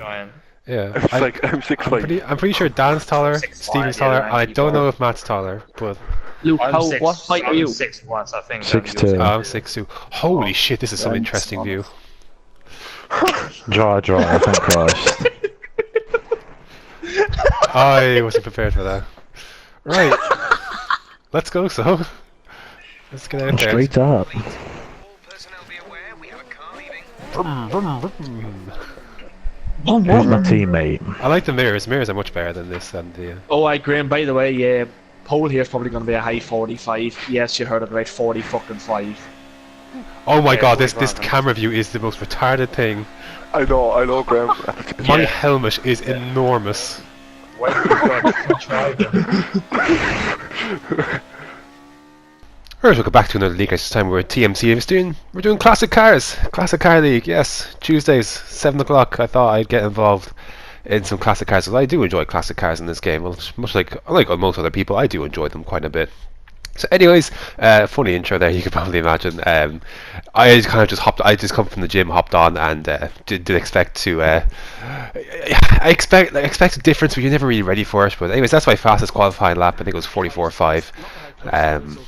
Ryan. Yeah, I'm 6'5". I'm pretty sure Dan's taller, 6'5", Steven's yeah, taller, you're and I don't 94. know if Matt's taller, but Luke, what height are I'm you? 6'1", I think. And you're 6'2". I'm 6'2". Holy shit, this is some interesting view. Dry, thank Christ. I wasn't prepared for that. Right, let's go, so. Let's get out there. Straight up. Vroom, vroom, vroom. Who's my teammate? I like the mirrors. Mirrors are much better than this and the... Oh, I agree. And by the way, yeah, pole here is probably going to be a high 45. Yes, you heard it right, 40 fucking 5. Oh my Yeah, god, this 45. camera view is the most retarded thing. I know, Graham. My helmet is enormous. Why do you got tried? Alright, welcome back to another league. This time we're at TMC. We're doing classic cars. Classic car league, yes. Tuesdays, 7 o'clock. I thought I'd get involved in some classic cars. I do enjoy classic cars in this game. Well, much like most other people, I do enjoy them quite a bit. So anyways, funny intro there, you can probably imagine. I kind of just I just come from the gym, hopped on, and did expect to, I expect a difference, but you're never really ready for it. But anyways, that's my fastest qualifying lap. I think it was 44.5.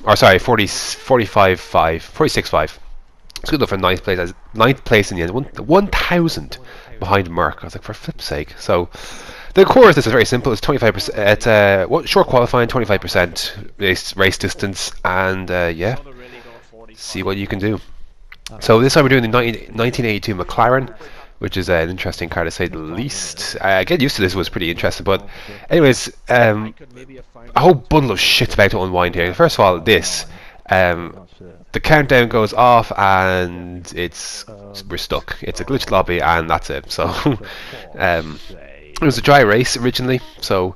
Or sorry, 45.5, 46.5. It's good enough for ninth place in the end, 1,000 behind Merck. I was like, for flip's sake. So the core of this is very simple. It's 25%. It's short qualifying, 25% race distance, and yeah, see what you can do. So this time we're doing the 1982 McLaren, which is an interesting car to say the least. Getting used to this was pretty interesting, but anyways, a whole bundle of shit about to unwind here. First of all, this. The countdown goes off and we're stuck. It's a glitched lobby and that's it. So it was a dry race originally, so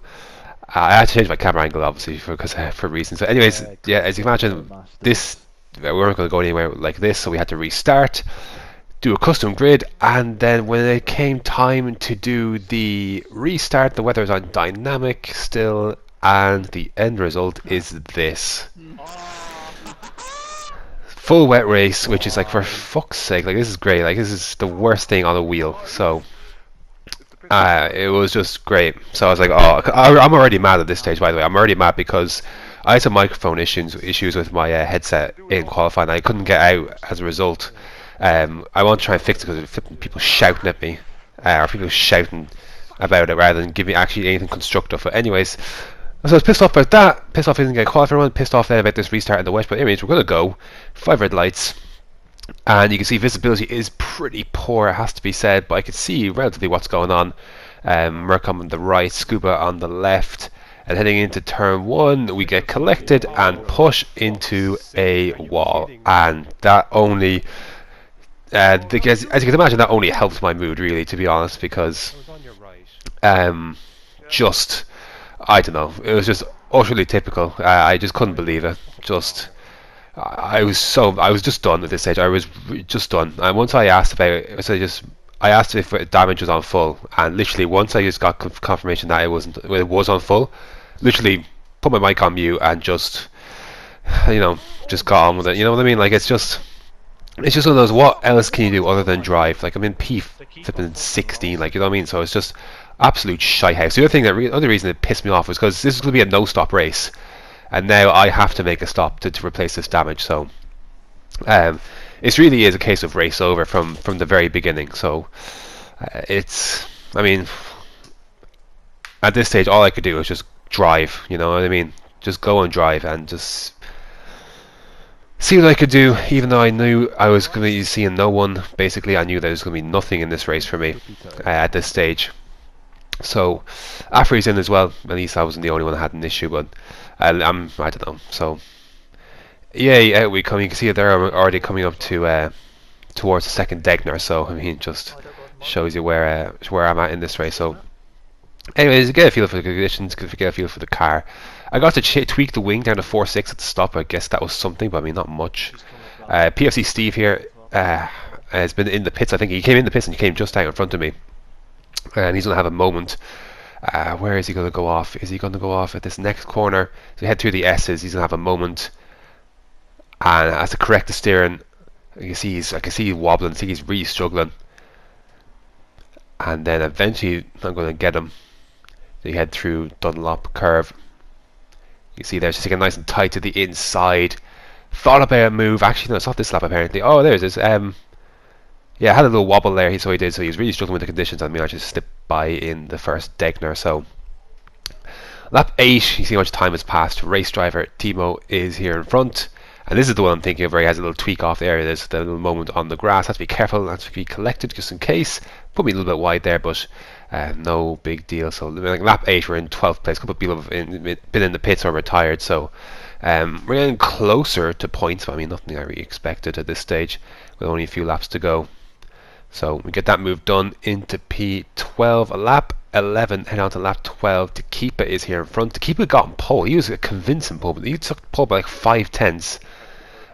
I had to change my camera angle obviously for reasons. So anyways, yeah, as you can imagine, we weren't going to go anywhere like this, so we had to restart, do a custom grid, and then when it came time to do the restart, the weather was on dynamic still, and the end result is this. Full wet race, which is like, for fuck's sake, like, this is great. Like, this is the worst thing on a wheel. So it was just great. So I was like, oh, I'm already mad at this stage, by the way. I'm already mad because I had some microphone issues with my headset in qualifying. I couldn't get out as a result. I want to try and fix it because of people shouting at me, or people shouting about it rather than giving actually anything constructive. But anyways, so I was pissed off about that. Pissed off I didn't get qualified. Everyone pissed off then about this restart in the west. But anyways, we're gonna go 5 red lights, and you can see visibility is pretty poor, it has to be said, but I can see relatively what's going on. Merc on the right, Scuba on the left, and heading into turn 1 we get collected and push into a wall, and that only as you can imagine, that only helps my mood really, to be honest, because just, I don't know, it was just utterly typical. I just couldn't believe it. I was just done at this stage. I was just done. And once I asked about it, I asked if damage was on full, and literally once I just got confirmation that it was on full, literally put my mic on mute and just just got on with it. You know what I mean? Like, it's just one of those. What else can you do other than drive? Like, I'm in P16, like, you know what I mean? So it's just absolute shitehouse. The other thing other reason it pissed me off was because this is going to be a no-stop race, and now I have to make a stop to replace this damage. So it really is a case of race over from the very beginning. So I mean, at this stage all I could do was just drive, you know what I mean? Just go and drive and just see what I could do, even though I knew I was going to be seeing no one. Basically, I knew there was going to be nothing in this race for me at this stage. So after he's in as well, at least I wasn't the only one that had an issue, but I don't know. So yeah, out we come. You can see it there. I'm already coming up to towards the second Degner. So I mean, just shows you where I'm at in this race. So anyways, get a feel for the conditions, get a feel for the car. I got to tweak the wing down to 4.6 at the stop. I guess that was something, but I mean, not much. PFC Steve here has been in the pits. I think he came in the pits and he came just out in front of me, and he's going to have a moment. Where is he going to go off? Is he going to go off at this next corner? So head through the S's. He's going to have a moment, and has to correct the steering. I can see he's wobbling. I think he's really struggling. and then eventually I'm going to get him. They head through Dunlop curve. You see there's just taking nice and tight to the inside. Thought about a move. Actually, no, it's not this lap apparently. Oh, there's this. Yeah, I had a little wobble there. So he did. So he was really struggling with the conditions. I mean, I just slipped by in the first Degner. So lap 8. You see how much time has passed. Race driver Timo is here in front. And this is the one I'm thinking of where he has a little tweak off the area. There's the little moment on the grass. Have to be careful. Have to be collected just in case. Put me a little bit wide there, but no big deal. So like lap 8, we're in 12th place. A couple of people have been in the pits or retired. So we're getting closer to points. But I mean, nothing I really expected at this stage. With only a few laps to go. So we get that move done into P12. Lap 11, head on to lap 12. Tekeepa is here in front. Tekeepa got on pole. He was a convincing pole, but he took pole by like 5/10.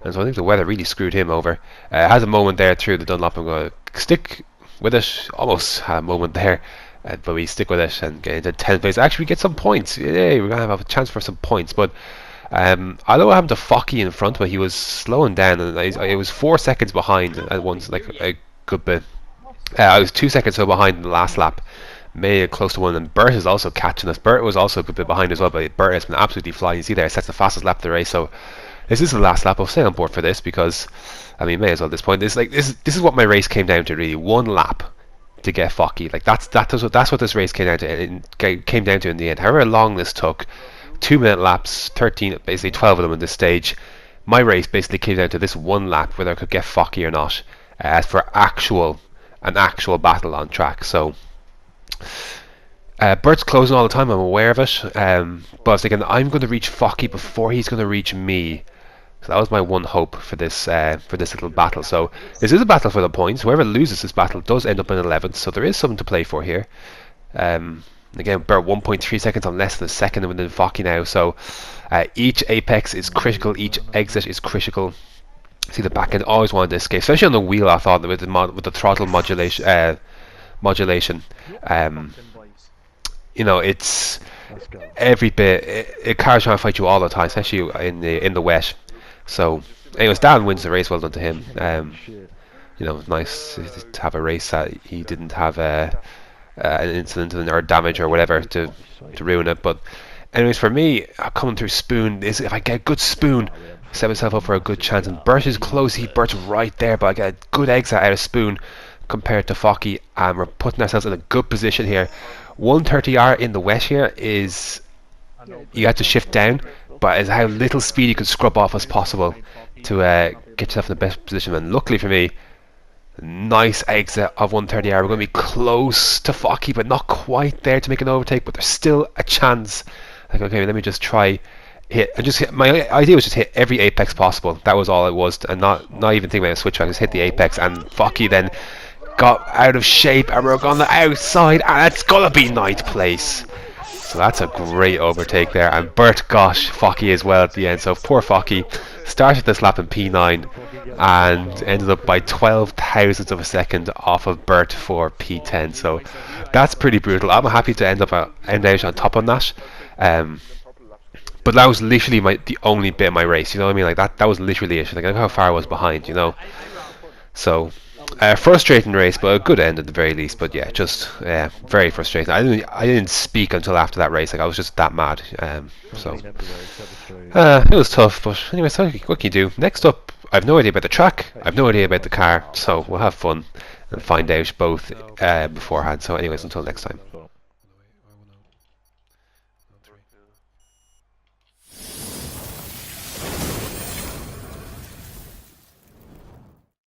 And so I think the weather really screwed him over. Has a moment there through the Dunlop. I'm going to stick with it. Almost had a moment there. But we stick with it and get into 10th place. Actually, we get some points. Yay, we're going to have a chance for some points. But although I happened to Focky in front, but he was slowing down. And it was 4 seconds behind at once, like a good bit. I was 2 seconds so behind in the last lap. Made it close to 1. And Bert is also catching us. Bert was also a good bit behind as well. But Bert has been absolutely flying. You see there, it sets the fastest lap of the race. So this is the last lap. I'll stay on board for this because, I mean, may as well at this point. This is what my race came down to, really. 1 lap to get Focky. Like that's what this race came down to. It came down to in the end. However long this took, 2-minute laps, 13, basically 12 of them at this stage. My race basically came down to this 1 lap whether I could get Focky or not. As for an actual battle on track. So Bert's closing all the time. I'm aware of it. But I was thinking I'm going to reach Focky before he's going to reach me. So that was my one hope for this little battle. So this is a battle for the points. Whoever loses this battle does end up in 11th. So there is something to play for here. Again, Bert 1.3 seconds on less than a second within Focky now. So each apex is critical. Each exit is critical. See, the back end always wanted to escape, especially on the wheel. I thought with the throttle modulation. You know, it's every bit. It cars trying to fight you all the time, especially in the wet. So, anyways, Dan wins the race. Well done to him. You know, nice to have a race that he didn't have an incident or damage or whatever to ruin it. But anyways, for me, coming through Spoon is if I get a good Spoon, set myself up for a good chance. And Bert is close. Bert's right there, but I get a good exit out of Spoon compared to Focky, and we're putting ourselves in a good position here. 130R in the wet here is you have to shift down, but it's how little speed you can scrub off as possible to get yourself in the best position. And luckily for me, nice exit of 130R. We're going to be close to Focky, but not quite there to make an overtake. But there's still a chance. Like, okay, let me just try hit. And just hit. My idea was just hit every apex possible. That was all it was, and not even think about a switch. I just hit the apex, and Focky then got out of shape, and we're on the outside, and it's gonna be 9th place. So that's a great overtake there, and Bert got Focky as well at the end. So poor Focky started this lap in P9 and ended up by 12 thousandths of a second off of Bert for P10. So that's pretty brutal. I'm happy to end out on top on that. But that was literally the only bit of my race. You know what I mean? Like that was literally it. Like, look how far I was behind. You know. So. Frustrating race, but a good end at the very least. But yeah, just very frustrating. I didn't speak until after that race. Like I was just that mad. So it was tough. But anyway, so what can you do? Next up, I've no idea about the track. I've no idea about the car. So we'll have fun and find out both beforehand. So anyways, until next time.